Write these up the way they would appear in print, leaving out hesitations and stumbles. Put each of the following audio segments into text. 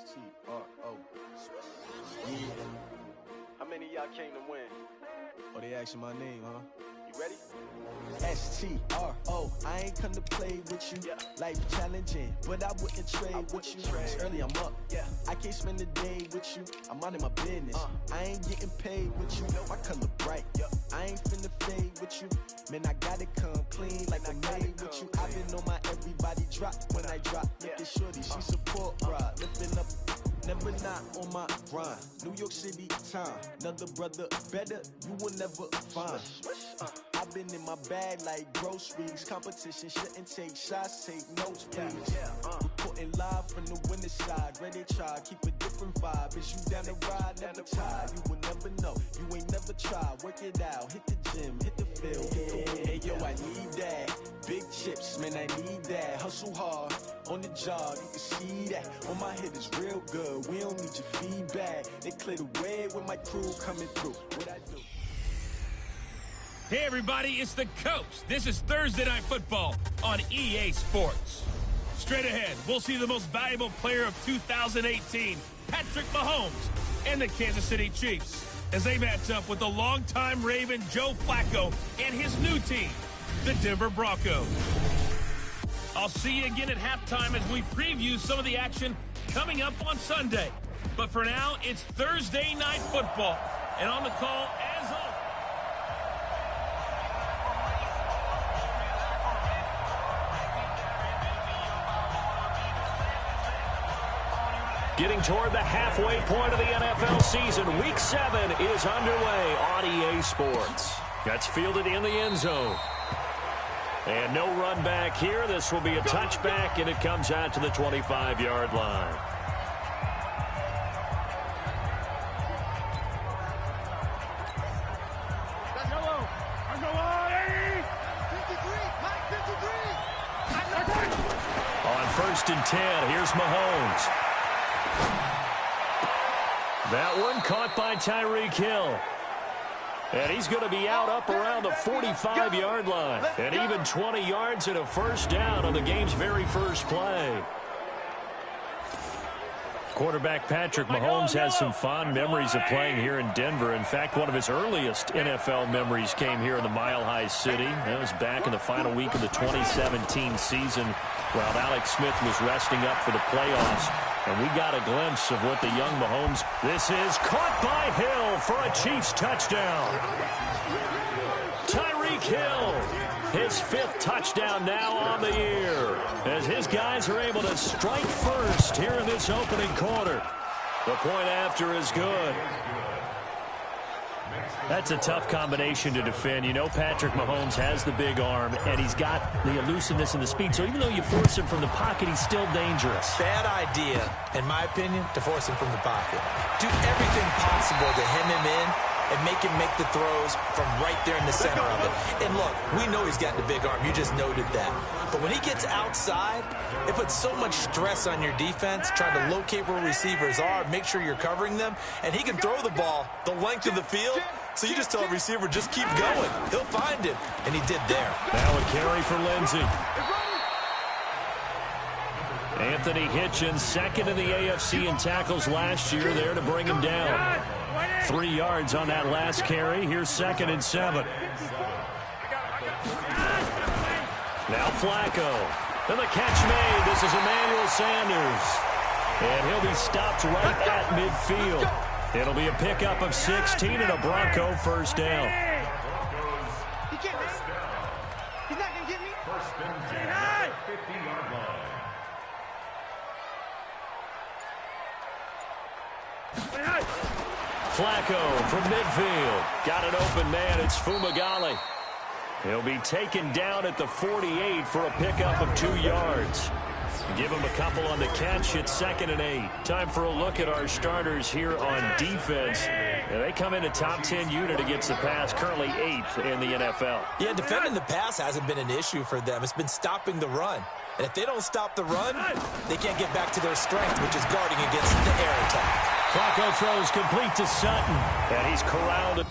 S-T-R-O. Yeah. How many of y'all came to win? Oh, they asking my name, huh? You ready? S-T-R-O. I ain't come to play with you. Yeah. Life challenging, but I wouldn't trade with you. It's early, I'm up. Yeah. I can't spend the day with you. I'm minding my business. I ain't getting paid with you. My color bright. I ain't finna fade with you. Man, I gotta come clean like I'm made with you. I've been on my everybody drop when I drop. Look at shorty, she support ride. Lifting up, never not on my grind. New York City time. Another brother better, you will never find. I've been in my bag like groceries. Competition shouldn't take shots, take notes, please. Reporting live from the winning side. Ready to try, keep a different vibe. Is you down the ride, never tired. You will never know, you ain't never tried. Work it out, hit the gym, hit the field, hit the win. Hey yo, I need that. Big chips, man, I need that. Hustle hard, on the job, you can see that. On my head is real good, we don't need your feedback. They clear the way with my crew coming through. What I do? Hey everybody, it's the Coach. This is Thursday Night Football on EA Sports. Straight ahead, we'll see the most valuable player of 2018, Patrick Mahomes, and the Kansas City Chiefs, as they match up with the longtime Raven Joe Flacco and his new team, the Denver Broncos. I'll see you again at halftime as we preview some of the action coming up on Sunday. But for now, it's Thursday Night Football, and on the call, as always, getting toward the halfway point of the NFL season. Week 7 is underway on EA Sports. That's fielded in the end zone. And no run back here. This will be a touchback, and it comes out to the 25-yard line. On 1st and 10, here's Mahomes. That one caught by Tyreek Hill. And he's going to be out up around the 45-yard line. And even 20 yards and a first down on the game's very first play. Quarterback Patrick Mahomes has some fond memories of playing here in Denver. In fact, one of his earliest NFL memories came here in the Mile High City. That was back in the final week of the 2017 season while Alex Smith was resting up for the playoffs. And we got a glimpse of what the young Mahomes... This is caught by Hill for a Chiefs touchdown. Tyreek Hill, his 5th touchdown now on the year, as his guys are able to strike first here in this opening quarter. The point after is good. That's a tough combination to defend. You know Patrick Mahomes has the big arm, and he's got the elusiveness and the speed. So even though you force him from the pocket, he's still dangerous. Bad idea, in my opinion, to force him from the pocket. Do everything possible to hem him in and make him make the throws from right there in the center of it. And look, we know he's got the big arm. You just noted that. But when he gets outside, it puts so much stress on your defense, trying to locate where receivers are, make sure you're covering them, and he can throw the ball the length of the field. So you just tell a receiver, just keep going. He'll find him, and he did there. Now a carry for Lindsey. Anthony Hitchens, 2nd in the AFC in tackles last year, there to bring him down. 3 yards on that last carry. Here's 2nd and 7. Now Flacco. And the catch made. This is Emmanuel Sanders. And he'll be stopped right at midfield. It'll be a pickup of 16 and a Bronco first down. He's not going to get me. First and 10 at the 50-yard line. Flacco from midfield. Got an open man. It's Fumagalli. He'll be taken down at the 48 for a pickup of 2 yards. Give him a couple on the catch. It's 2nd and 8. Time for a look at our starters here on defense. They come in a top 10 unit against the pass, currently 8th in the NFL. Yeah, defending the pass hasn't been an issue for them. It's been stopping the run. And if they don't stop the run, they can't get back to their strength, which is guarding against the air attack. Flacco throws complete to Sutton, and he's corralled.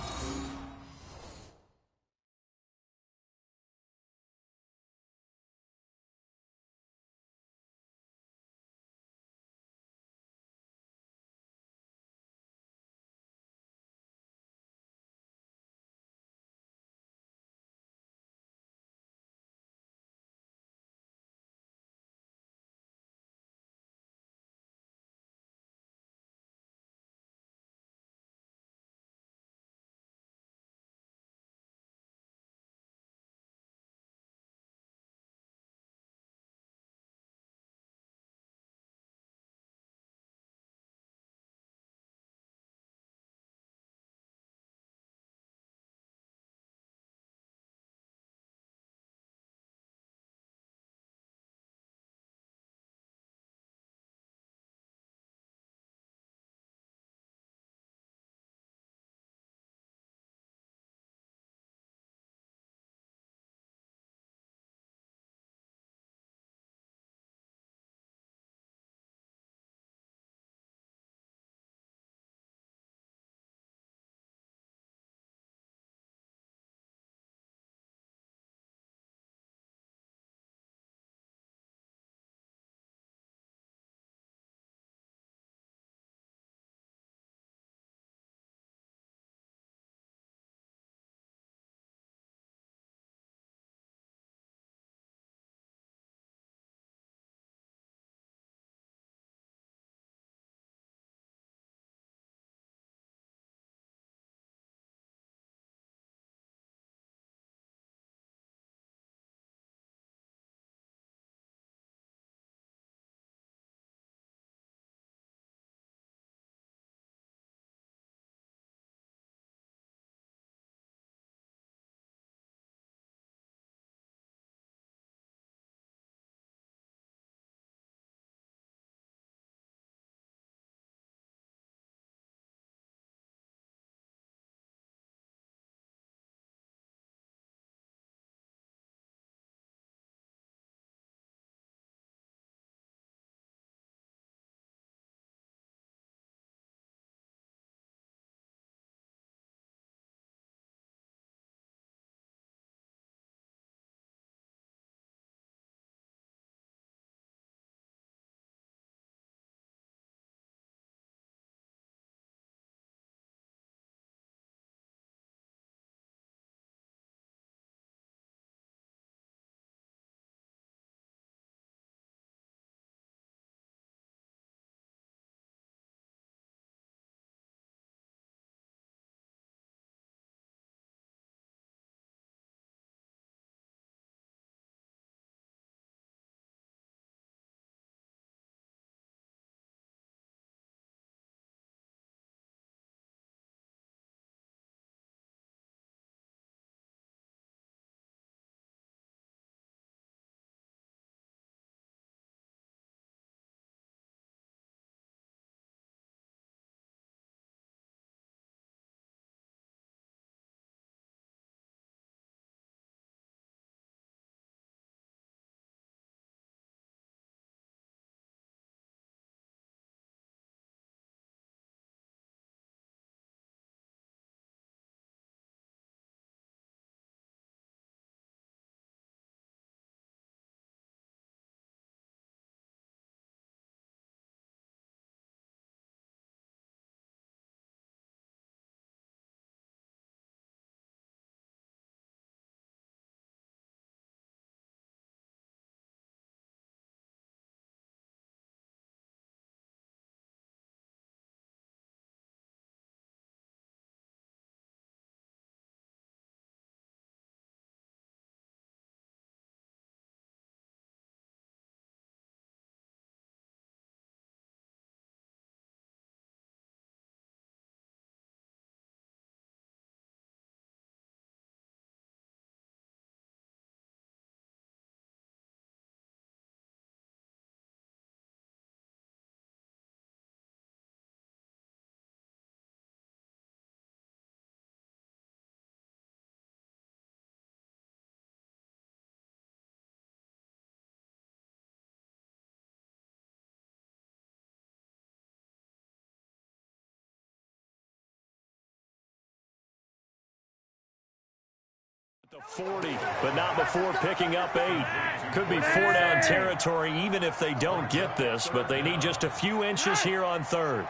The 40, but not before picking up 8. Could be 4-down territory even if they don't get this, but they need just a few inches here on 3rd.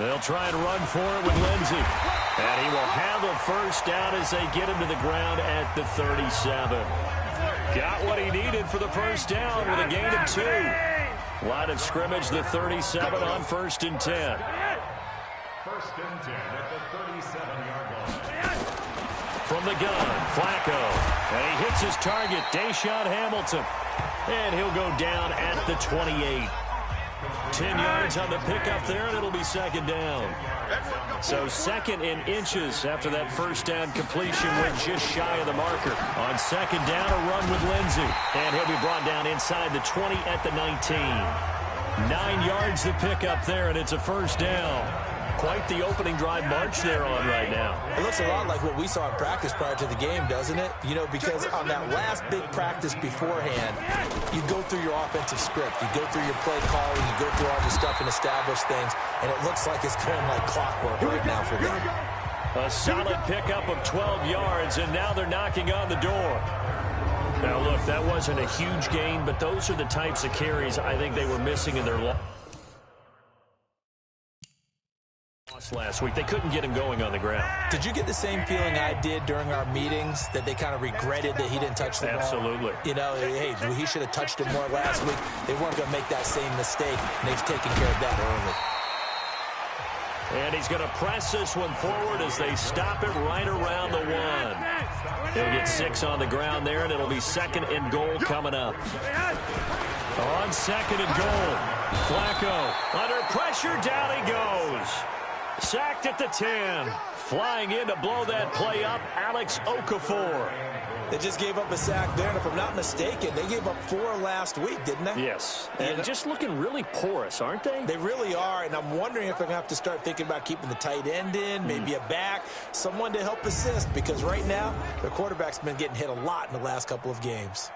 They'll try and run for it with Lindsey. And he will have a first down as they get him to the ground at the 37. Got what he needed for the first down with a gain of 2. Line of scrimmage, the 37 on 1st and 10. 1st and 10 at the 37-yard line. From the gun, Flacco. And he hits his target, Deshaun Hamilton. And he'll go down at the 28. 10 yards on the pickup there, and it'll be 2nd down. So 2nd in inches after that first down completion went just shy of the marker. On 2nd down, a run with Lindsey. And he'll be brought down inside the 20 at the 19. 9 yards the pickup there, and it's a first down. Quite the opening drive march they're on right now. It looks a lot like what we saw in practice prior to the game, doesn't it? You know, because on that last big practice beforehand, you go through your offensive script. You go through your play calling. You go through all your stuff and establish things. And it looks like it's going like clockwork right now for them. A solid pickup of 12 yards, and now they're knocking on the door. Now, look, that wasn't a huge gain, but those are the types of carries I think they were missing in their loss last week. They couldn't get him going on the ground. Did you get the same feeling I did during our meetings, that they kind of regretted that he didn't touch the ball? Absolutely. You know, hey, he should have touched it more last week. They weren't going to make that same mistake, and they've taken care of that early. And he's going to press this one forward as they stop it right around the 1. He'll get 6 on the ground there, and it'll be 2nd and goal coming up. On 2nd and goal, Flacco under pressure, down he goes. Sacked at the 10. Flying in to blow that play up, Alex Okafor. They just gave up a sack there, and if I'm not mistaken, they gave up 4 last week, didn't they? Yes, and just looking really porous, aren't they? They really are, and I'm wondering if they're going to have to start thinking about keeping the tight end in, maybe a back, someone to help assist, because right now, their quarterback's been getting hit a lot in the last couple of games.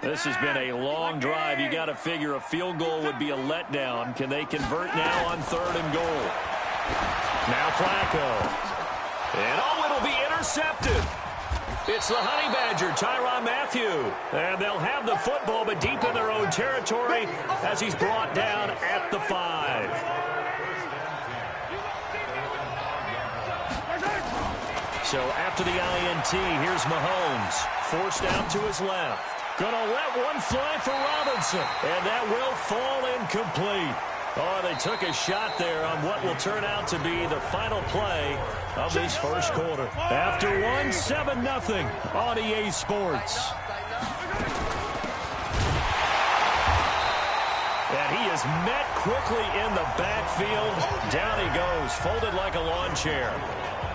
This has been a long drive. You got to figure a field goal would be a letdown. Can they convert now on 3rd and goal? Now Flacco. And it'll be intercepted. It's the Honey Badger, Tyrann Mathieu. And they'll have the football, but deep in their own territory as he's brought down at the 5. So after the INT, here's Mahomes. Forced out to his left. Gonna let one fly for Robinson, and that will fall incomplete. Oh, they took a shot there on what will turn out to be the final play of this first quarter. After 1, 7-0 on EA Sports. And he is met quickly in the backfield. Down he goes, folded like a lawn chair.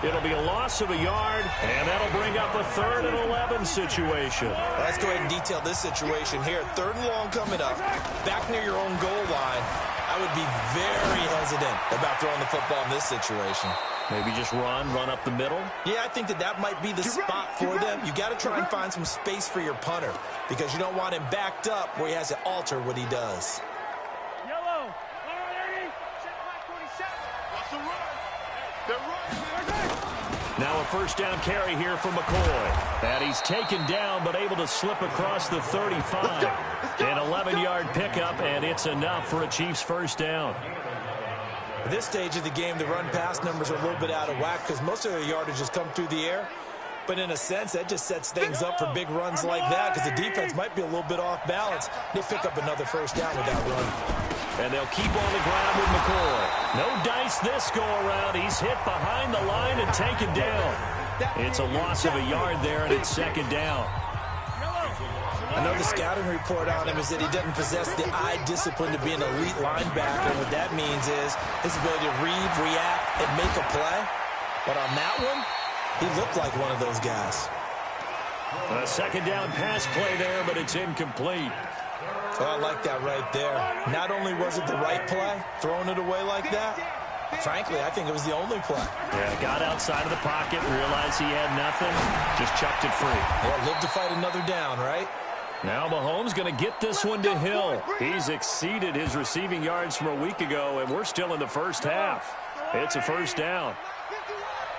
It'll be a loss of a yard, and that'll bring up a 3rd and 11 situation. Let's go ahead and detail this situation here. 3rd and long coming up, back near your own goal line. I would be very hesitant about throwing the football in this situation. Maybe just run up the middle? Yeah, I think that might be the spot for them. You got to try and find some space for your punter, because you don't want him backed up where he has to alter what he does. Yellow, 180, set by 27. What's the run? They're running. Now a first down carry here from McCoy. And he's taken down, but able to slip across the 35. An 11-yard pickup, and it's enough for a Chiefs first down. At this stage of the game, the run-pass numbers are a little bit out of whack because most of their yardage has come through the air. But in a sense, that just sets things up for big runs like that because the defense might be a little bit off balance. They pick up another first down with that run. And they'll keep on the ground with McCoy. No dice this go-around. He's hit behind the line and taken down. It's a loss of a yard there, and it's 2nd down. I know the scouting report on him is that he doesn't possess the eye discipline to be an elite linebacker. And what that means is his ability to read, react, and make a play. But on that one, he looked like one of those guys. A 2nd down pass play there, but it's incomplete. Oh, I like that right there. Not only was it the right play, throwing it away like that, Frankly, I think it was the only play. Yeah, got outside of the pocket, realized he had nothing, just chucked it free. Yeah, live to fight another down, right? Now Mahomes going to get this one to Hill. He's exceeded his receiving yards from a week ago, and we're still in the first half. It's a first down.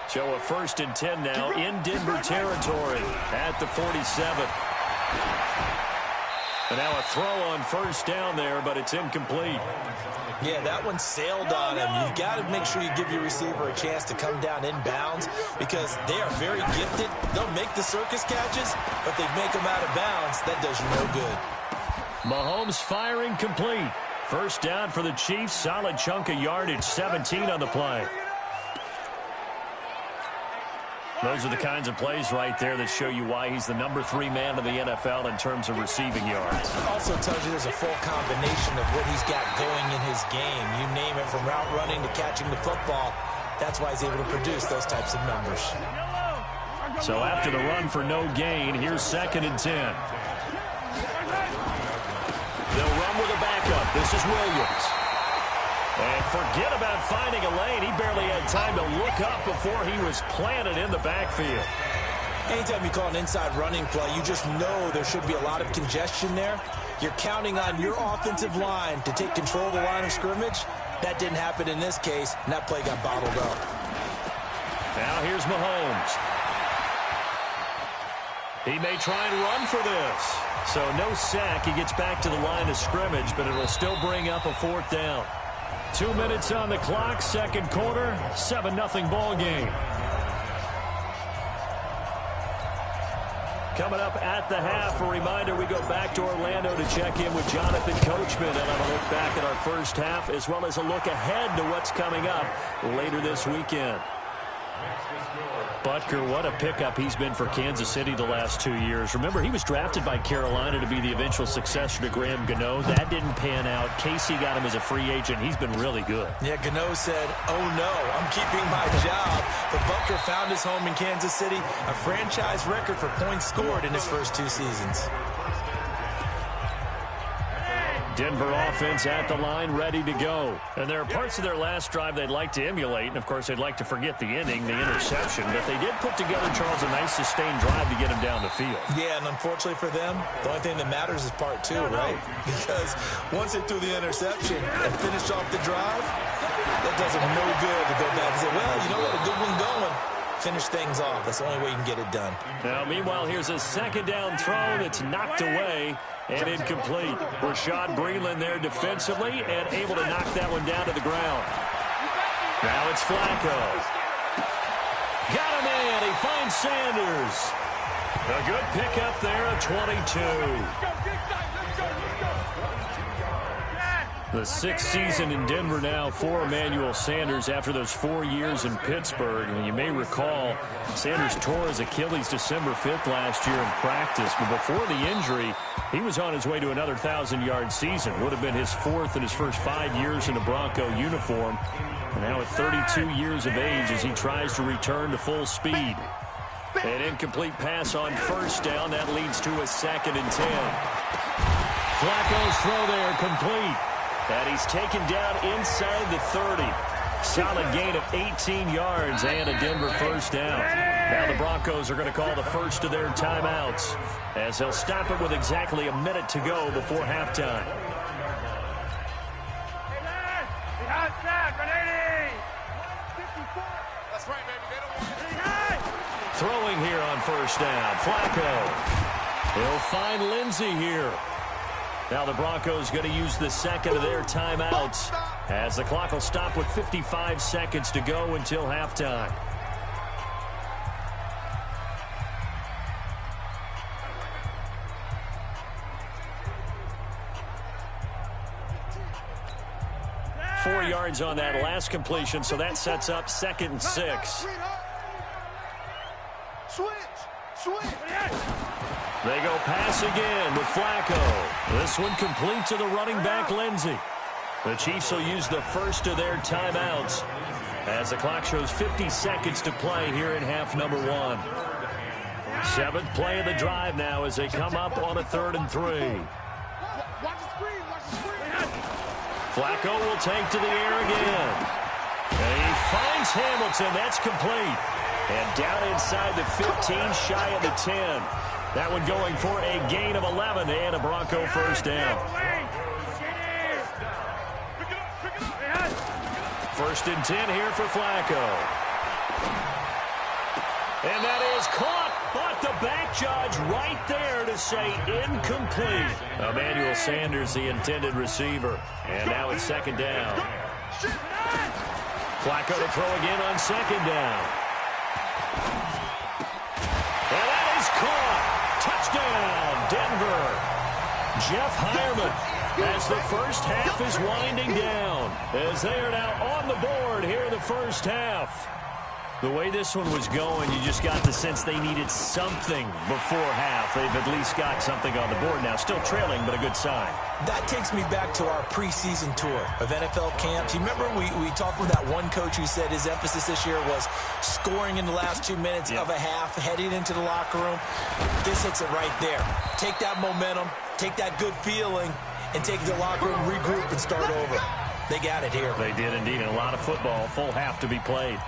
So a 1st and 10 now in Denver territory at the 47. And now a throw on first down there, but it's incomplete. Yeah, that one sailed on him. You've got to make sure you give your receiver a chance to come down inbounds because they are very gifted. They'll make the circus catches, but they make them out of bounds. That does you no good. Mahomes firing complete. First down for the Chiefs. Solid chunk of yardage, 17 on the play. Those are the kinds of plays right there that show you why he's the number 3 man in the NFL in terms of receiving yards. It also tells you there's a full combination of what he's got going in his game. You name it, from route running to catching the football. That's why he's able to produce those types of numbers. So after the run for no gain, here's 2nd and 10. They'll run with a backup. This is Williams. And forget about finding a lane. He barely had time to look up before he was planted in the backfield. Anytime you call an inside running play, you just know there should be a lot of congestion there. You're counting on your offensive line to take control of the line of scrimmage. That didn't happen in this case, and that play got bottled up. Now here's Mahomes. He may try and run for this. So no sack. He gets back to the line of scrimmage, but it'll still bring up a 4th down. 2 minutes on the clock, 2nd quarter, 7-0 ball game. Coming up at the half, a reminder, we go back to Orlando to check in with Jonathan Coachman and have a look back at our first half, as well as a look ahead to what's coming up later this weekend. Butker, what a pickup he's been for Kansas City the last 2 years. Remember, he was drafted by Carolina to be the eventual successor to Graham Gano. That didn't pan out. Casey got him as a free agent. He's been really good. Yeah, Gano said, oh no, I'm keeping my job. But Butker found his home in Kansas City, a franchise record for points scored in his first 2 seasons. Denver offense at the line, ready to go. And there are parts of their last drive they'd like to emulate, and of course they'd like to forget the inning, the interception, but they did put together, Charles, a nice sustained drive to get him down the field. Yeah, and unfortunately for them, the only thing that matters is part 2, right? Because once they threw the interception and finished off the drive, that does them no good to go back and say, well, you know what, a good one going. Finish things off. That's the only way you can get it done. Now, meanwhile, here's a 2nd down throw that's knocked away and incomplete. Rashad Breeland there defensively and able to knock that one down to the ground. Now it's Flacco. Got him in. He finds Sanders. A good pickup there of 22. The 6th season in Denver now for Emmanuel Sanders after those 4 years in Pittsburgh. And you may recall, Sanders tore his Achilles December 5th last year in practice. But before the injury, he was on his way to another 1,000-yard season. Would have been his 4th in his first 5 years in a Bronco uniform. And now at 32 years of age as he tries to return to full speed. An incomplete pass on first down. That leads to a 2nd and 10. Flacco's throw there complete. And he's taken down inside the 30. Solid gain of 18 yards and a Denver first down. Now the Broncos are going to call the first of their timeouts as they'll stop it with exactly a minute to go before halftime. Throwing here on first down. Flacco. He'll find Lindsey here. Now the Broncos going to use the 2nd of their timeouts as the clock will stop with 55 seconds to go until halftime. Four yards on that last completion, so that sets up 2nd and 6. They go pass again with Flacco. This one complete to the running back, Lindsey. The Chiefs will use the first of their timeouts as the clock shows 50 seconds to play here in half number 1. 7th play of the drive now as they come up on a 3rd and 3. Flacco will take to the air again. finds Hamilton. That's complete. And down inside the 15, shy of the 10. That one going for a gain of 11 and a Bronco first down. First and 10 here for Flacco. And that is caught, but the back judge right there to say incomplete. Emmanuel Sanders, the intended receiver. And now it's second down. Flacco to throw again on second down. And that is caught. Touchdown, Denver. Jeff Hireman, as the first half is winding down, as they are now on the board here in the first half. The way this one was going, you just got the sense they needed something before half. They've at least got something on the board now. Still trailing, but a good sign. That takes me back to our preseason tour of NFL camps. You remember we talked with that one coach who said his emphasis this year was scoring in the last 2 minutes of a half, heading into the locker room. This hits it right there. Take that momentum, take that good feeling, and take the locker room, regroup, and start over. They got it here. They did indeed. And a lot of football, full half to be played.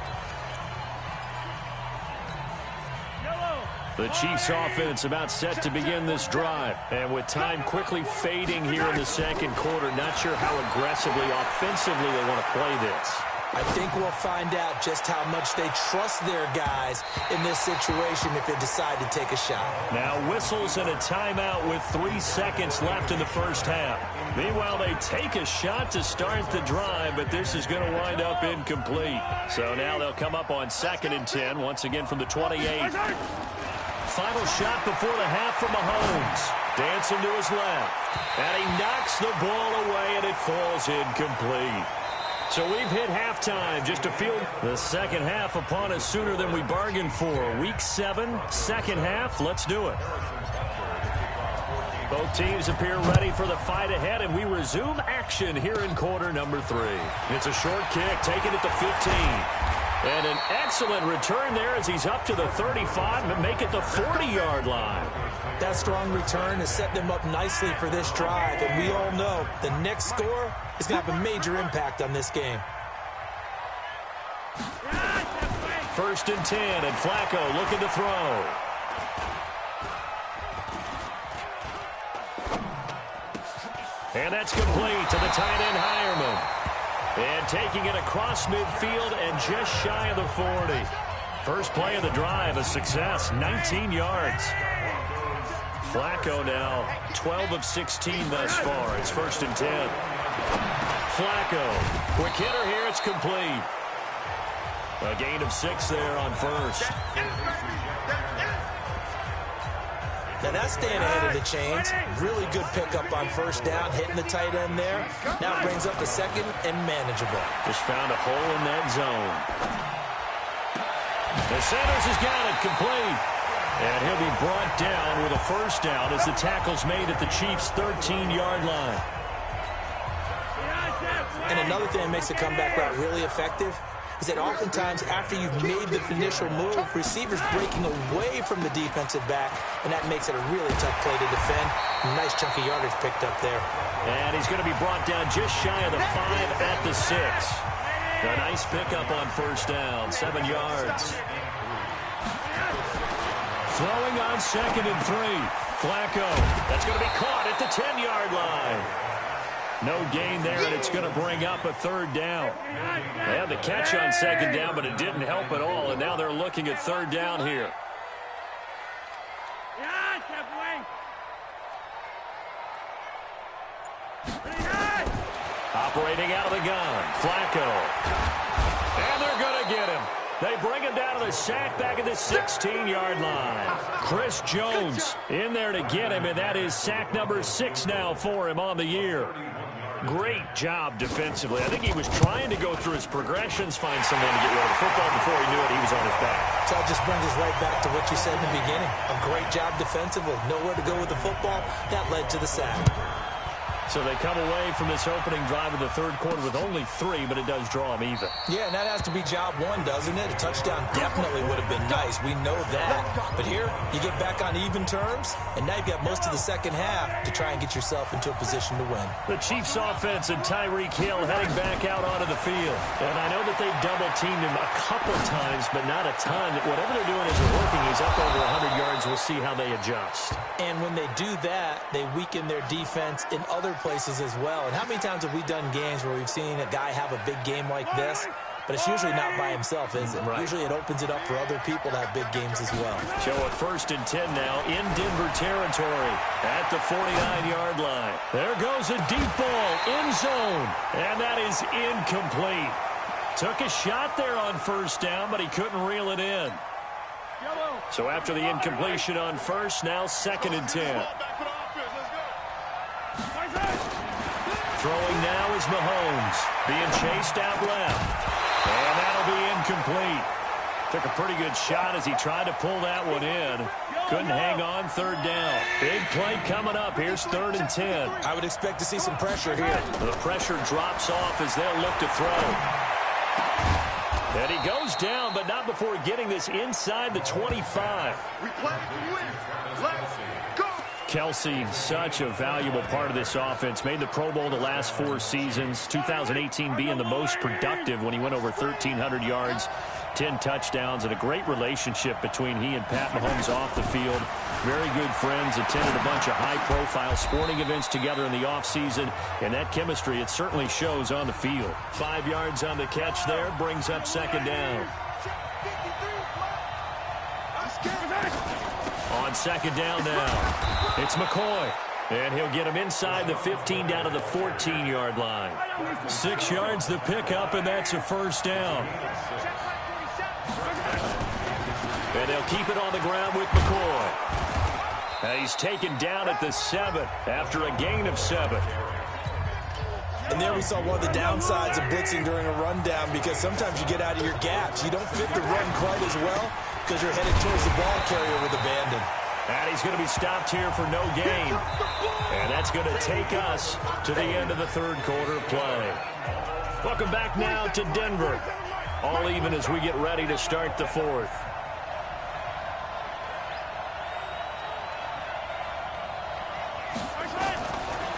The Chiefs offense about set to begin this drive. And with time quickly fading here in the second quarter, not sure how aggressively, offensively they want to play this. I think we'll find out just how much they trust their guys in this situation if they decide to take a shot. Now whistles and a timeout with 3 seconds left in the first half. Meanwhile, they take a shot to start the drive, but this is going to wind up incomplete. So now they'll come up on 2nd and 10, once again from the 28. Final shot before the half from Mahomes. Dancing to his left. And he knocks the ball away, and it falls incomplete. So we've hit halftime. Just a few. The second half upon us sooner than we bargained for. Week 7, second half. Let's do it. Both teams appear ready for the fight ahead, and we resume action here in quarter number 3. It's a short kick, taken at the 15. And an excellent return there as he's up to the 35, but make it the 40-yard line. That strong return has set them up nicely for this drive, and we all know the next score is going to have a major impact on this game. First and 10, and Flacco looking to throw. And that's complete to the tight end Hireman. And taking it across midfield and just shy of the 40. First play of the drive, a success, 19 yards. Flacco now 12 of 16 thus far. It's first and 10. Flacco, quick hitter here, it's complete. A gain of 6 there on first. Now that's staying ahead of the chains. Really good pickup on first down, hitting the tight end there. Now brings up the second and manageable. Just found a hole in that zone. The Sanders has got it complete. And he'll be brought down with a first down as the tackle's made at the Chiefs' 13-yard line. And another thing that makes the comeback route really effective is that oftentimes after you've made the initial move, receivers breaking away from the defensive back, and that makes it a really tough play to defend. Nice chunky yardage picked up there. And he's going to be brought down just shy of the 5 at the 6. A nice pickup on first down, 7 yards. Throwing on second and 3. Flacco, that's going to be caught at the 10-yard line. No gain there, and it's going to bring up a third down. They had the catch on second down, but it didn't help at all, and now they're looking at third down here. Operating out of the gun, Flacco. And they're going to get him. They bring him down to the sack back at the 16-yard line. Chris Jones in there to get him, and that is sack number 6 now for him on the year. Great job defensively. I think he was trying to go through his progressions, find someone to get rid of the football. Before he knew it, he was on his back. So that just brings us right back to what you said in the beginning. A great job defensively. Nowhere to go with the football. That led to the sack. So they come away from this opening drive of the third quarter with only 3, but it does draw them even. Yeah, and that has to be job one, doesn't it? A touchdown definitely would have been nice. We know that. But here, you get back on even terms, and now you've got most of the second half to try and get yourself into a position to win. The Chiefs offense and Tyreek Hill heading back out onto the field. And I know that they've double-teamed him a couple times, but not a ton. Whatever they're doing isn't working. He's up over 100 yards. We'll see how they adjust. And when they do that, they weaken their defense in other places as well. And how many times have we done games where we've seen a guy have a big game like this? But it's usually not by himself, is it? Right. Usually it opens it up for other people to have big games as well. So a 1st and 10 now in Denver territory at the 49-yard line. There goes a deep ball, end zone, and that is incomplete. Took a shot there on 1st down, but he couldn't reel it in. So after the incompletion on 1st, now 2nd and 10. Throwing now is Mahomes, being chased out left. And that'll be incomplete. Took a pretty good shot as he tried to pull that one in. Couldn't hang on, 3rd down. Big play coming up. Here's 3rd and 10. I would expect to see some pressure here. The pressure drops off as they'll look to throw. And he goes down, but not before getting this inside the 25. We play to win. Let's go. Kelsey, such a valuable part of this offense. Made the Pro Bowl the last 4 seasons. 2018 being the most productive when he went over 1,300 yards, 10 touchdowns, and a great relationship between he and Pat Mahomes off the field. Very good friends, attended a bunch of high-profile sporting events together in the offseason, and that chemistry, it certainly shows on the field. 5 yards on the catch there, brings up 2nd down. On 2nd down now, it's McCoy. And he'll get him inside the 15 down to the 14-yard line. 6 yards the pickup, and that's a 1st down. And they'll keep it on the ground with McCoy. And he's taken down at the 7 after a gain of 7. And there we saw one of the downsides of blitzing during a rundown, because sometimes you get out of your gaps. You don't fit the run quite as well because you're headed towards the ball carrier with abandon. And he's going to be stopped here for no gain. And that's going to take us to the end of the 3rd quarter play. Welcome back now to Denver. All even as we get ready to start the 4th.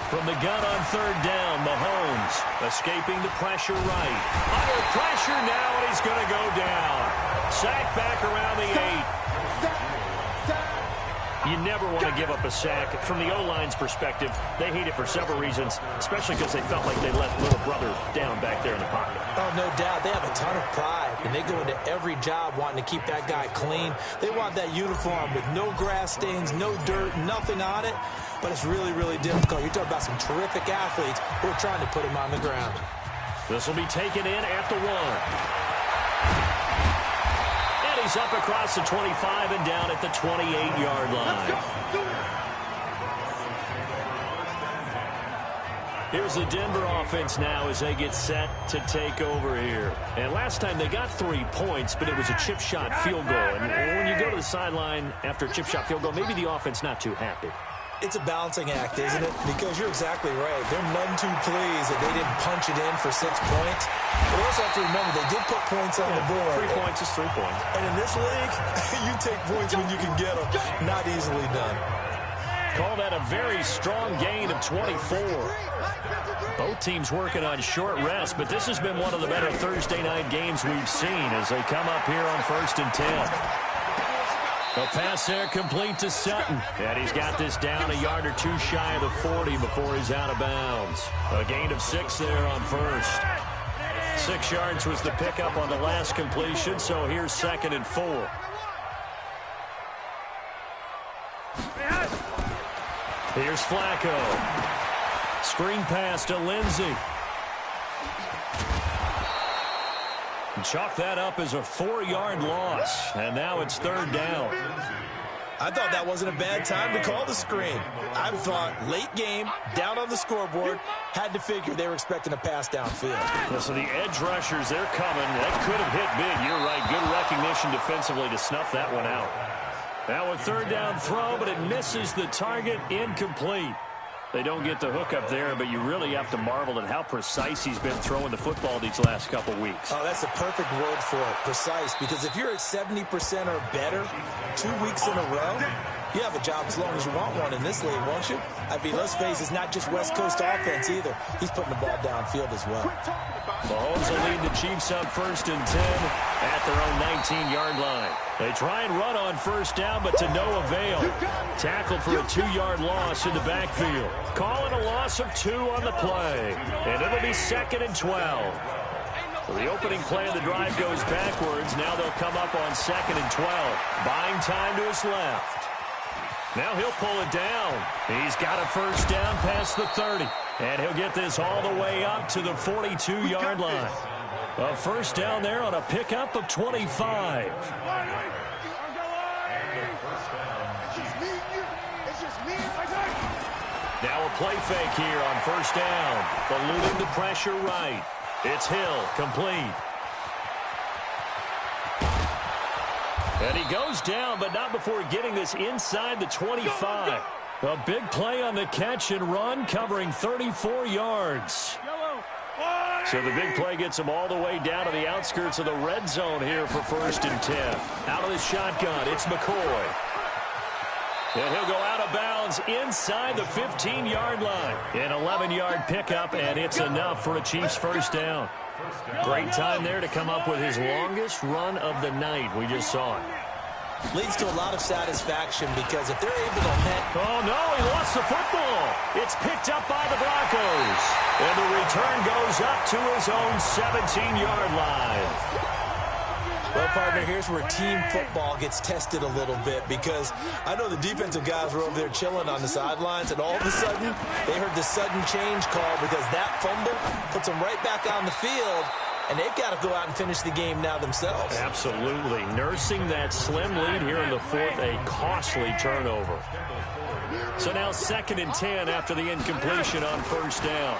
From the gun on 3rd down, Mahomes escaping the pressure right. Under pressure now, and he's going to go down. Sack back around the 8. You never want to give up a sack. From the O-line's perspective, they hate it for several reasons, especially because they felt like they let little brother down back there in the pocket. Oh, no doubt. They have a ton of pride, and they go into every job wanting to keep that guy clean. They want that uniform with no grass stains, no dirt, nothing on it. But it's really, really difficult. You're talking about some terrific athletes who are trying to put him on the ground. This will be taken in at the 1. He's up across the 25 and down at the 28-yard line. Here's the Denver offense now as they get set to take over here. And last time they got 3 points, but it was a chip shot field goal. And when you go to the sideline after a chip shot field goal, maybe the offense not too happy. It's a balancing act, isn't it? Because you're exactly right. They're none too pleased that they didn't punch it in for 6 points. But also have to remember, they did put points on the board. 3 points is 3 points. And in this league, you take points when you can get them. Not easily done. Call that a very strong gain of 24. Both teams working on short rest, but this has been one of the better Thursday night games we've seen as they come up here on 1st and 10. The pass there complete to Sutton. And he's got this down a yard or 2 shy of the 40 before he's out of bounds. A gain of 6 there on 1st. 6 yards was the pickup on the last completion, so here's 2nd and 4. Here's Flacco. Screen pass to Lindsey. Chalk that up as a 4-yard loss, and now it's 3rd down. I thought that wasn't a bad time to call the screen. I thought late game, down on the scoreboard, had to figure they were expecting a pass downfield. Yeah, so the edge rushers, they're coming. That could have hit big. You're right. Good recognition defensively to snuff that one out. Now a 3rd down throw, but it misses the target, incomplete. They don't get the hook up there, but you really have to marvel at how precise he's been throwing the football these last couple weeks. Oh, that's a perfect word for it, precise, because if you're at 70% or better 2 weeks in a row, you have a job as long as you want one in this league, won't you? I mean, let's face it, it's not just West Coast offense either. He's putting the ball downfield as well. Mahomes will lead the Chiefs up 1st and 10 at their own 19-yard line. They try and run on 1st down, but to no avail. Tackled for a 2-yard loss in the backfield. Calling a loss of 2 on the play. And it'll be 2nd and 12. So the opening play of the drive goes backwards. Now they'll come up on 2nd and 12. Buying time to his left. Now he'll pull it down. He's got a 1st down past the 30. And he'll get this all the way up to the 42-yard line. A 1st down there on a pickup of 25. Now a play fake here on 1st down. Eluding the pressure right. It's Hill, complete. And he goes down, but not before getting this inside the 25. A big play on the catch and run, covering 34 yards. So the big play gets him all the way down to the outskirts of the red zone here for 1st and 10. Out of the shotgun, it's McCoy. And he'll go out of bounds inside the 15-yard line. An 11-yard pickup, and it's enough for a Chiefs 1st down. Great time there to come up with his longest run of the night. We just saw it. Leads to a lot of satisfaction because if they're able to hit... Oh, no, he lost the football. It's picked up by the Broncos. And the return goes up to his own 17-yard line. Well, partner, here's where team football gets tested a little bit because I know the defensive guys were over there chilling on the sidelines, and all of a sudden, they heard the sudden change call because that fumble puts them right back on the field, and they've got to go out and finish the game now themselves. Absolutely. Nursing that slim lead here in the 4th, a costly turnover. So now 2nd and 10 after the incompletion on 1st down.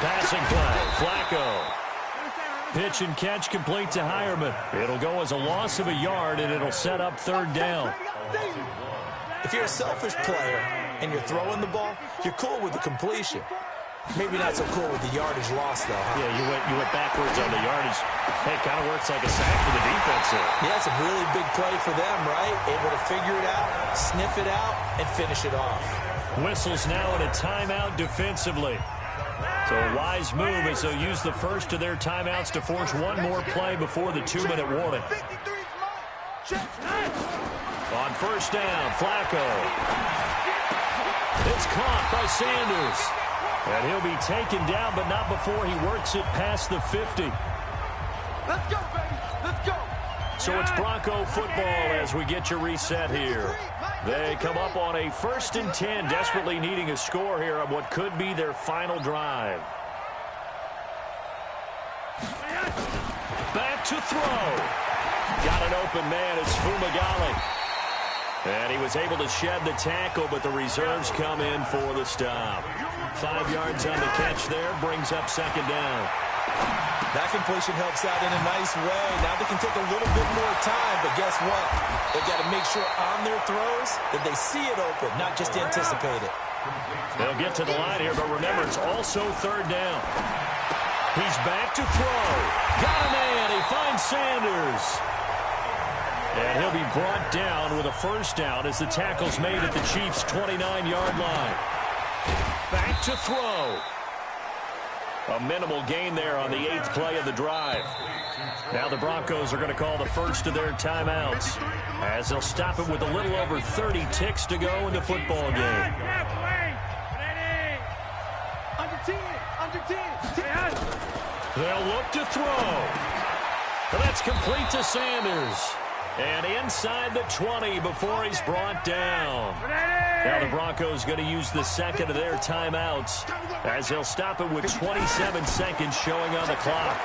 Passing play, Flacco. Pitch and catch complete to Hireman. It'll go as a loss of a yard, and it'll set up 3rd down. If you're a selfish player and you're throwing the ball, you're cool with the completion. Maybe not so cool with the yardage loss, though, huh? Yeah, you went backwards on the yardage. Hey, it kind of works like a sack for the defense there. Yeah, it's a really big play for them, right? Able to figure it out, sniff it out, and finish it off. Whistles now in a timeout defensively. So a wise move as they'll use the first of their timeouts to force one more play before the 2-minute warning. On 1st down, Flacco. It's caught by Sanders. And he'll be taken down, but not before he works it past the 50. Let's go, baby. Let's go. So it's Bronco football as we get you reset here. They come up on a 1st and 10, desperately needing a score here on what could be their final drive. Back to throw. Got an open man. It's Fumagalli. And he was able to shed the tackle, but the reserves come in for the stop. 5 yards on the catch there, brings up 2nd down. That completion helps out in a nice way. Now they can take a little bit more time, but guess what? They've got to make sure on their throws that they see it open, not just anticipate it. They'll get to the line here, but remember, it's also 3rd down. He's back to throw. Got a man. He finds Sanders. And he'll be brought down with a 1st down as the tackle's made at the Chiefs' 29-yard line. Back to throw. A minimal gain there on the 8th play of the drive. Now the Broncos are going to call the first of their timeouts as they'll stop it with a little over 30 ticks to go in the football game. They'll look to throw. That's complete to Sanders. And inside the 20 before he's brought down. Now the Broncos going to use the 2nd of their timeouts as they'll stop it with 27 seconds showing on the clock.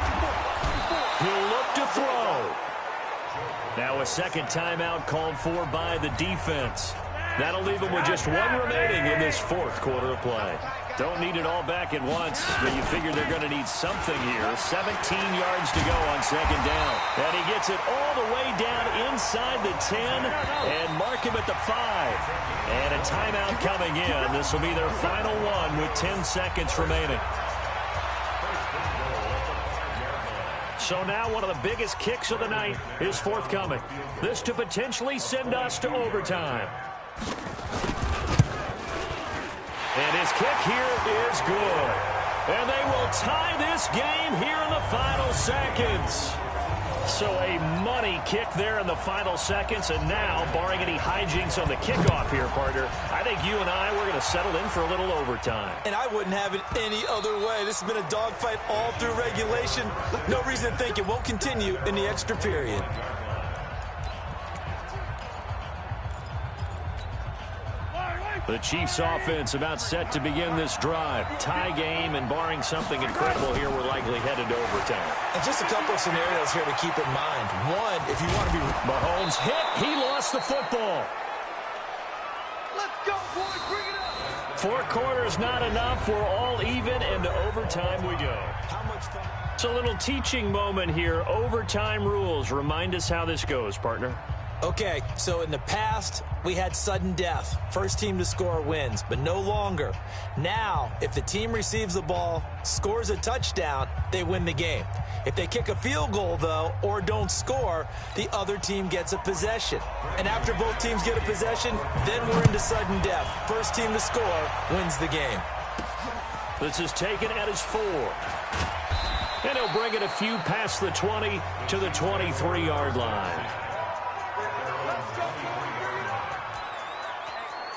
He'll look to throw. Now a 2nd timeout called for by the defense. That'll leave him with just 1 remaining in this 4th quarter of play. Don't need it all back at once, but you figure they're going to need something here. 17 yards to go on second down. And he gets it all the way down inside the 10 and mark him at the 5. And a timeout coming in. This will be their final one with 10 seconds remaining. So now one of the biggest kicks of the night is forthcoming. This to potentially send us to overtime. And his kick here is good. And they will tie this game here in the final seconds. So a money kick there in the final seconds. And now, barring any hijinks on the kickoff here, partner, I think you and I, we're going to settle in for a little overtime. And I wouldn't have it any other way. This has been a dogfight all through regulation. No reason to think it won't continue in the extra period. The Chiefs offense about set to begin this drive. Tie game, and barring something incredible here, we're likely headed to overtime. And just a couple of scenarios here to keep in mind. One, if you want to be... Mahomes hit. He lost the football. Let's go, boys. Bring it up. 4 quarters not enough. We're all even, and to overtime we go. How much fun? It's a little teaching moment here. Overtime rules. Remind us how this goes, partner. Okay, so in the past, we had sudden death. First team to score wins, but no longer. Now, if the team receives the ball, scores a touchdown, they win the game. If they kick a field goal, though, or don't score, the other team gets a possession. And after both teams get a possession, then we're into sudden death. First team to score wins the game. This is taken at his 4. And he'll bring it a few past the 20 to the 23-yard line.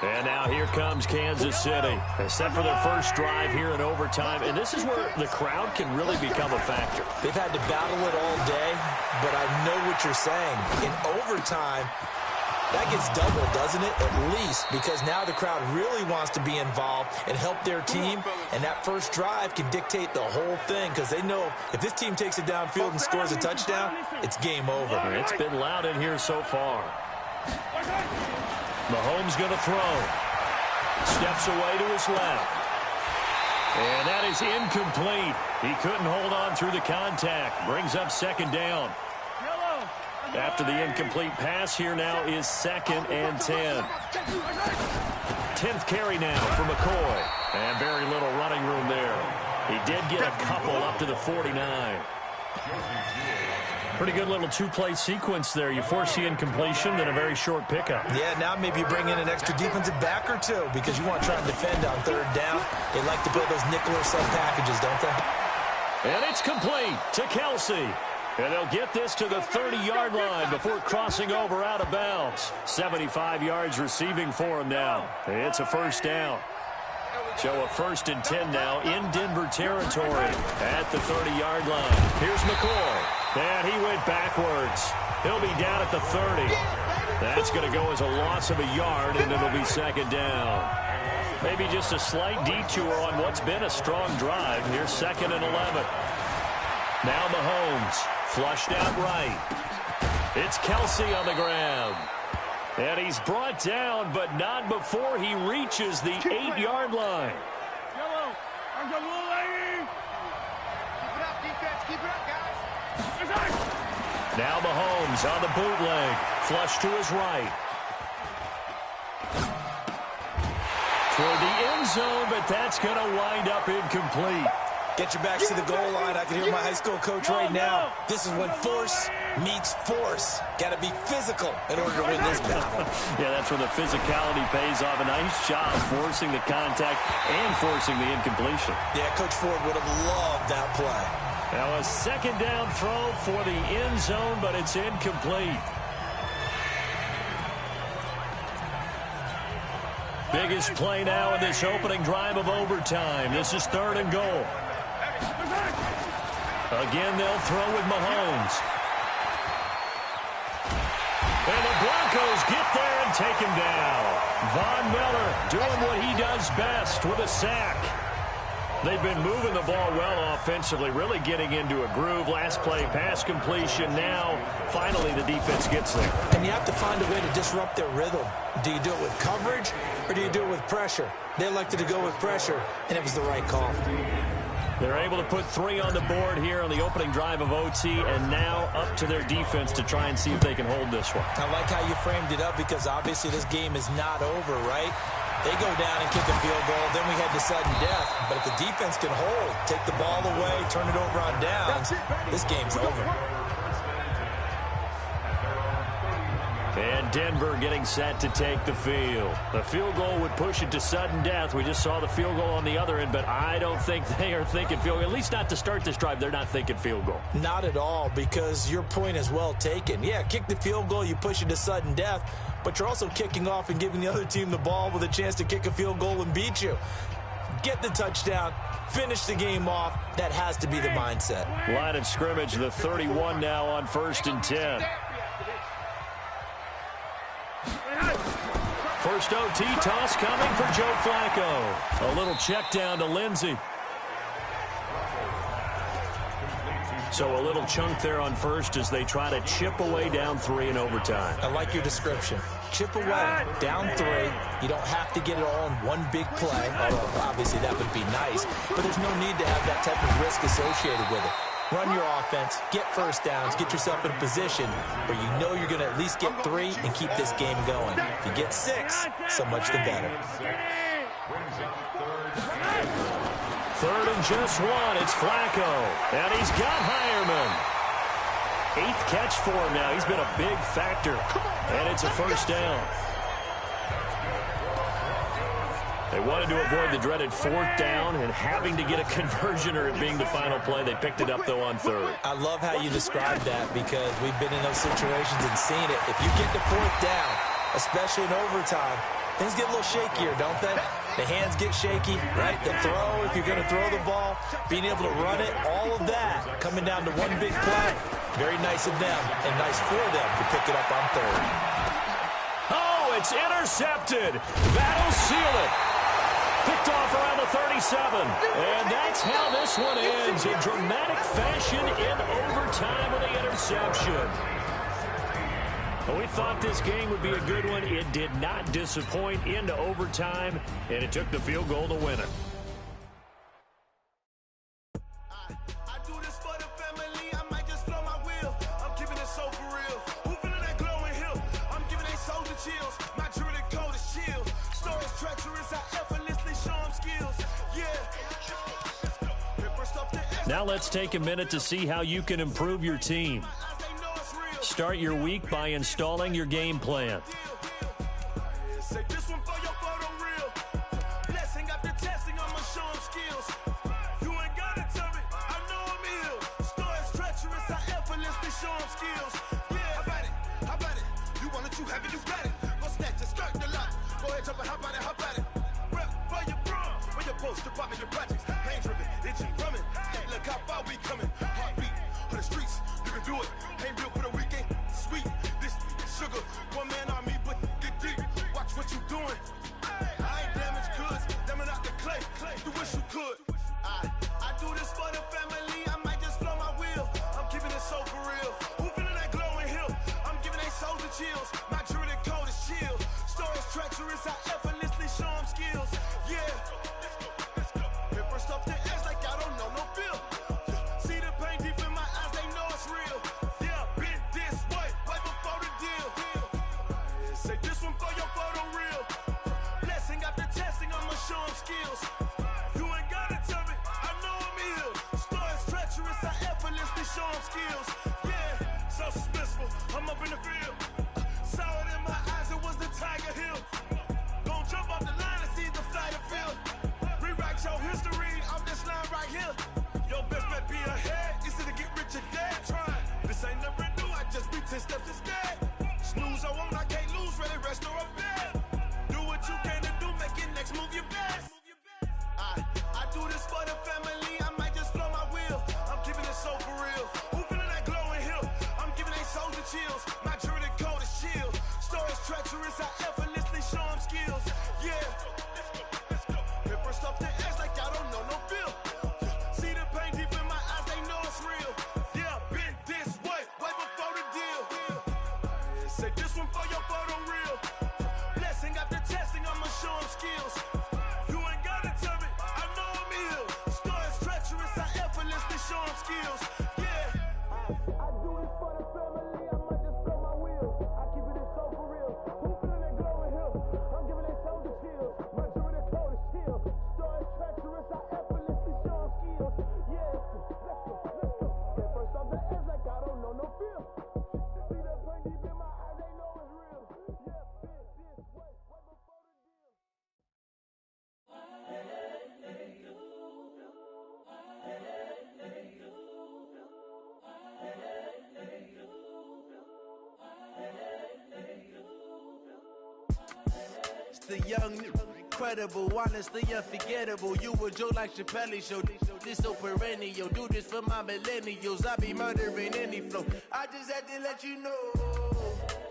And now here comes Kansas City. They set for their first drive here in overtime. And this is where the crowd can really become a factor. They've had to battle it all day, but I know what you're saying. In overtime, that gets doubled, doesn't it? At least, because now the crowd really wants to be involved and help their team. And that first drive can dictate the whole thing, because they know if this team takes it downfield and scores a touchdown, it's game over. It's been loud in here so far. Mahomes going to throw. Steps away to his left. And that is incomplete. He couldn't hold on through the contact. Brings up second down. After the incomplete pass, here now is 2nd and 10. 10th carry now for McCoy. And very little running room there. He did get a couple up to the 49. Pretty good little 2-play sequence there. You force the incompletion, then a very short pickup. Yeah, now maybe you bring in an extra defensive back or two because you want to try and defend on 3rd down. They like to play those nickel or sub packages, don't they? And it's complete to Kelsey. And they'll get this to the 30-yard line before crossing over out of bounds. 75 yards receiving for him now. It's a first down. So a 1st and 10 now in Denver territory at the 30-yard line. Here's McCoy. And he went backwards. He'll be down at the 30. That's going to go as a loss of a yard, and it'll be 2nd down. Maybe just a slight detour on what's been a strong drive. Here's 2nd and 11. Now Mahomes, flushed out right. It's Kelsey on the ground. And he's brought down, but not before he reaches the 8-yard line. Yellow. I'm the little lady. Keep it up, defense. Keep it up, guys. Now Mahomes on the bootleg. Flush to his right. Toward the end zone, but that's going to wind up incomplete. Get your backs to the goal line. I can hear my high school coach right now. This is when force meets force. Got to be physical in order to win this battle. Yeah, that's where the physicality pays off. A nice job forcing the contact and forcing the incompletion. Yeah, Coach Ford would have loved that play. Now a 2nd down throw for the end zone, but it's incomplete. Biggest play now in this opening drive of overtime. This is 3rd and goal. Again, they'll throw with Mahomes. And the Broncos get there and take him down. Von Miller doing what he does best with a sack. They've been moving the ball well offensively, really getting into a groove. Last play, pass completion. Now, finally, the defense gets there. And you have to find a way to disrupt their rhythm. Do you do it with coverage, or do you do it with pressure? They elected to go with pressure, and it was the right call. They're able to put 3 on the board here on the opening drive of OT, and now up to their defense to try and see if they can hold this one. I like how you framed it up, because obviously this game is not over, right? They go down and kick a field goal, then we head to sudden death. But if the defense can hold, take the ball away, turn it over on downs, this game's over. And Denver getting set to take the field. The field goal would push it to sudden death. We just saw the field goal on the other end, but I don't think they are thinking field goal. At least not to start this drive. They're not thinking field goal. Not at all, because your point is well taken. Yeah, kick the field goal, you push it to sudden death, but you're also kicking off and giving the other team the ball with a chance to kick a field goal and beat you. Get the touchdown, finish the game off. That has to be the mindset. Line of scrimmage, the 31 now on 1st and 10. First OT toss coming for Joe Flacco. A little check down to Lindsey. So a little chunk there on first as they try to chip away down 3 in overtime. I like your description. Chip away, down 3. You don't have to get it all in one big play, although obviously that would be nice, but there's no need to have that type of risk associated with it. Run your offense, get first downs, get yourself in a position where you know you're going to at least get 3 and keep this game going. If you get 6, so much the better. 3rd and just 1. It's Flacco. And he's got Hireman. 8th catch for him now. He's been a big factor. And it's a first down. They wanted to avoid the dreaded 4th down and having to get a conversion or it being the final play. They picked it up, though, on 3rd. I love how you described that, because we've been in those situations and seen it. If you get the 4th down, especially in overtime, things get a little shakier, don't they? The hands get shaky, right? The throw, if you're going to throw the ball, being able to run it, all of that coming down to one big play. Very nice of them and nice for them to pick it up on 3rd. Oh, it's intercepted. That'll seal it. Picked off around the 37. And that's how this one ends in dramatic fashion in overtime with the interception. Well, we thought this game would be a good one. It did not disappoint into overtime, and it took the field goal to win it. I do this for the family. I might just blow my wheel. I'm giving it so for real. Who feeling that glowing hill? I'm giving they soldier chills. My jewelry coat is chill. Stories treacherous. I effortlessly show them skills. Yeah. Now let's take a minute to see how you can improve your team. Start your week by installing your game plan. Yeah. Let's go. Paper stuff the edge like I don't know no feel. The young, incredible, honestly unforgettable. You a Joe like Chappelle show. This so perennial. Do this for my millennials. I be murdering any flow. I just had to let you know.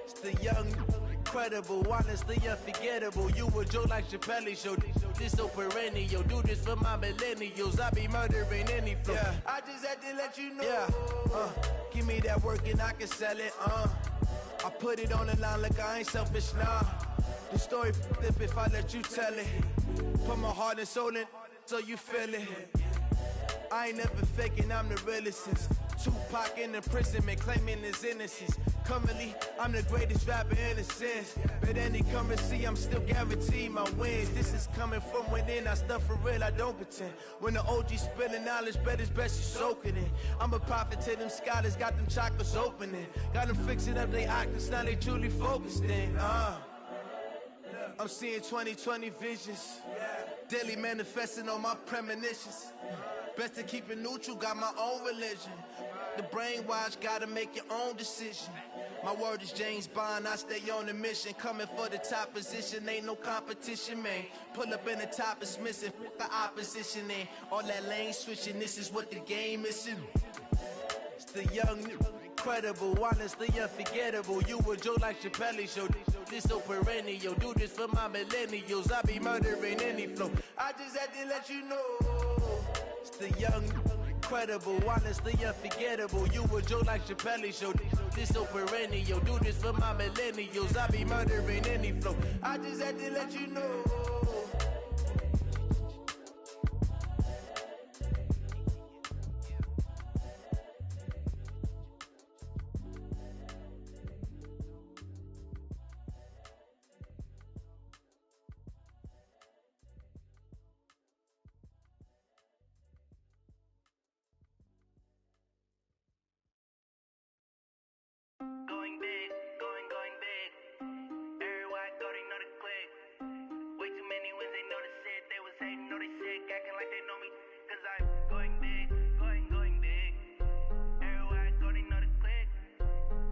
It's the young, incredible, honestly unforgettable. You a Joe like Chappelle show. This so perennial. Do this for my millennials. I be murdering any flow. Yeah. I just had to let you know. Yeah. Give me that work and I can sell it. I put it on the line like I ain't selfish, nah. The story flip if I let you tell it. Put my heart and soul in so you feel it. I ain't never faking, I'm the realest since Tupac in imprisonment, claiming his innocence. Currently, I'm the greatest rapper in a sense. But any currency, I'm still guaranteed my wins. This is coming from within, I stuff for real, I don't pretend. When the OG spilling knowledge, bet it's best you soak it in. I'm a prophet to them scholars, got them chakras opening. Got them fixing up they octaves, now they truly focused in. I'm seeing 2020 visions, daily manifesting on my premonitions. Best to keep it neutral, got my own religion. The brainwash, gotta make your own decision. My word is James Bond, I stay on the mission. Coming for the top position, ain't no competition, man. Pull up in the top, it's missing, the opposition in. All that lane switching, this is what the game is in. It's the young, incredible, honestly unforgettable. You a Joe like Chappelle show. This so perennial. Do this for my millennials. I be murdering any flow. I just had to let you know. It's the young, incredible, honestly unforgettable. You a Joe like Chappelle show. This so perennial. Do this for my millennials. I be murdering any flow. I just had to let you know. Going big, going big. Everywhere I go, they know the click. Way too many wins, they know the shit. They was hating, know they sick, acting like they know me. Cause I'm going big, going big. Everywhere I go, they know the click.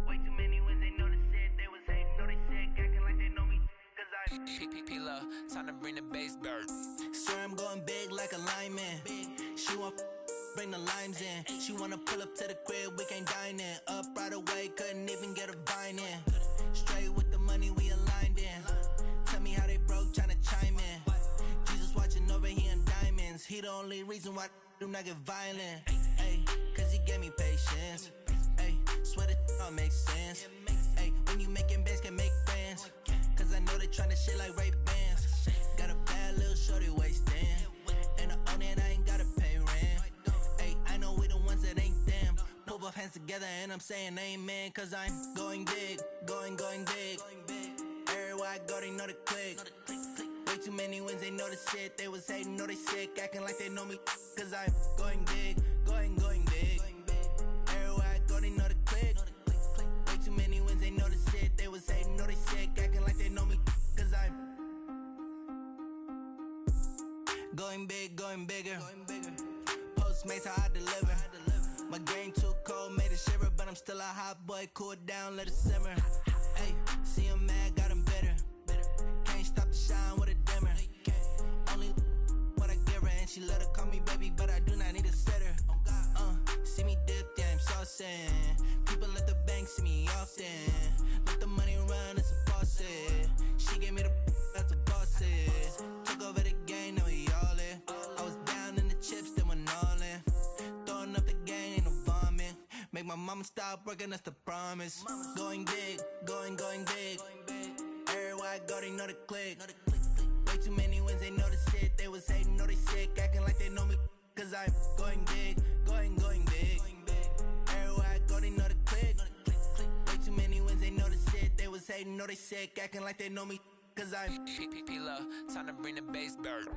Way too many wins, they know the shit. They was hating, know they sick, acting like they know me. Cause I'm P-P-P-Love, time to bring the bass bird. Swear I'm going big like a lineman. She want bring the limes in. She wanna pull up to the crib, we can't dine in. Up right away, couldn't even get a vine in. Straight with the money, we aligned in. Tell me how they broke, tryna chime in. Jesus watching over here in diamonds. He the only reason why do not get violent. Ay, cause he gave me patience. Ay, swear that don't make sense. Ay, when you making bands, can make friends. Cause I know they tryna shit like Ray Bans. Got a bad little shorty wasting. And I own it, I ain't gotta pay rent. I know we the ones that ain't them. Pull both hands together and I'm saying amen. Cause I'm going big, going big. Everywhere I go, they know the click. Way too many wins, they know the shit. They was hating, know they sick, acting like they know me. Cause I'm going big, going big. Everywhere I go, they know the click. Way too many wins, they know the shit. They was hating, know they sick, acting like they know me. Cause I'm going big, going bigger. Postmates how I deliver. My game too cold, made it shiver, but I'm still a hot boy. Cool it down, let it simmer. Hey, see him mad, got him bitter. Can't stop the shine with a dimmer. Only what I give her, and she let her call me baby, but I do not need a sitter. See me dip, yeah, I'm saucing. People at the bank see me often. Let the money run, it's a faucet. She gave me the that's a boss it. Took over the game, now we all in. I was down in the chips, then went all in. Throwing up the game, ain't no vomit. Make my mama stop working, that's the promise. Going big, going big. Everywhere I go, they know the click. Way too many wins, they know the shit. They was hating, know they sick, acting like they know me. Cause I'm going big, going big. Everywhere I go, they know the click. Way too many wins, they know the shit. They was hating, know they sick, acting like they know me. Cause I'm P-P-P-Love, time to bring the bass bird.